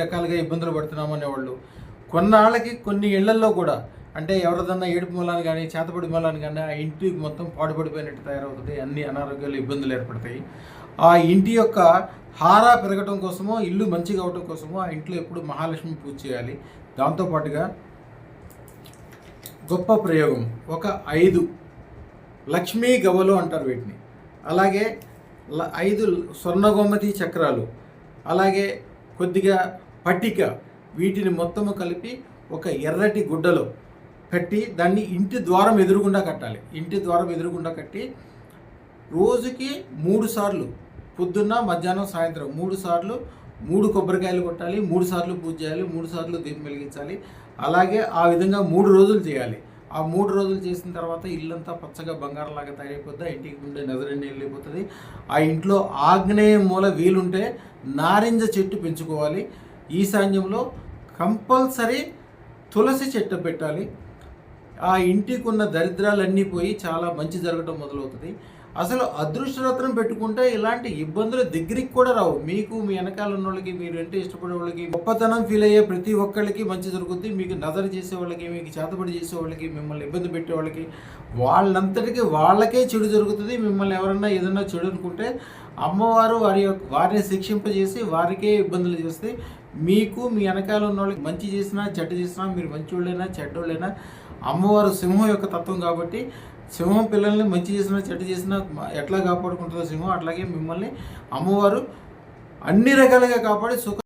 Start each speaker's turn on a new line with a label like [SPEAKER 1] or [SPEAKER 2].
[SPEAKER 1] రకాలుగా ఇబ్బందులు పడుతున్నాము అనేవాళ్ళు. కొన్నాళ్ళకి కొన్ని ఇళ్లల్లో కూడా అంటే ఎవరిదన్నా ఏడుపు మూలాన్ని కానీ చేతపడి మూలాన్ని కానీ ఆ ఇంటి మొత్తం పాడుపడిపోయినట్టు తయారవుతుంది. అన్ని అనారోగ్యాలు ఇబ్బందులు ఏర్పడతాయి. ఆ ఇంటి యొక్క హారా పెరగటం కోసమో ఇల్లు మంచిగా అవటం కోసమో ఆ ఇంట్లో ఎప్పుడు మహాలక్ష్మి పూజ చేయాలి. దాంతోపాటుగా గొప్ప ప్రయోగం ఒక 5 లక్ష్మీ గవ్వలు అంటారు వీటిని, అలాగే 5 స్వర్ణగోమతి చక్రాలు, అలాగే కొద్దిగా పట్టిక, వీటిని మొత్తము కలిపి ఒక ఎర్రటి గుడ్డలో కట్టి దాన్ని ఇంటి ద్వారం ఎదురుగుండా కట్టాలి. ఇంటి ద్వారం ఎదురుగుండా కట్టి రోజుకి 3 సార్లు పొద్దున్న మధ్యాహ్నం సాయంత్రం 3 సార్లు 3 కొబ్బరికాయలు కొట్టాలి, 3 సార్లు పూజ చేయాలి, 3 సార్లు దీపం వెలిగించాలి. అలాగే ఆ విధంగా 3 రోజులు చేయాలి. ఆ 3 రోజులు చేసిన తర్వాత ఇల్లంతా పచ్చగా బంగారంలాగా తయారైపోద్ది. ఆ ఇంటికి ఉండే నజరన్నీ వెళ్ళిపోతుంది. ఆ ఇంట్లో ఆగ్నేయ మూల వీలుంటే నారింజ చెట్టు పెంచుకోవాలి. ఈశాన్యంలో కంపల్సరీ తులసి చెట్టు పెట్టాలి. ఆ ఇంటికి ఉన్న దరిద్రాలన్నీ పోయి చాలా మంచి జరగడం మొదలవుతుంది. అసలు అదృష్టరత్నం పెట్టుకుంటే ఇలాంటి ఇబ్బందులు దగ్గరికి కూడా రావు. మీకు మీ వెనకాల ఉన్న వాళ్ళకి, మీరు అంటే ఇష్టపడే వాళ్ళకి, గొప్పతనం ఫీల్ అయ్యే ప్రతి ఒక్కళ్ళకి మంచి జరుగుద్ది. మీకు నజర చేసే వాళ్ళకి, మీకు చేతబడి చేసే వాళ్ళకి, మిమ్మల్ని ఇబ్బంది పెట్టే వాళ్ళకి వాళ్ళంతటికీ వాళ్ళకే చెడు జరుగుతుంది. మిమ్మల్ని ఎవరన్నా ఏదన్నా చెడు అనుకుంటే అమ్మవారు వారిని శిక్షింపజేసి వారికే ఇబ్బందులు చేస్తే, మీకు మీ వెనకాల ఉన్న వాళ్ళకి మంచి చేసినా చెడ్డ చేసినా, మీరు మంచివాళ్ళైనా చెడ్డోళ్ళైనా అమ్మవారు సింహం యొక్క తత్వం కాబట్టి సింహం పిల్లల్ని మంచి చేసినా చెడ్డ చేసినా ఎట్లా కాపాడుకుంటుందో సింహం, అట్లాగే మిమ్మల్ని అమ్మవారు అన్ని రకాలుగా కాపాడి సుఖ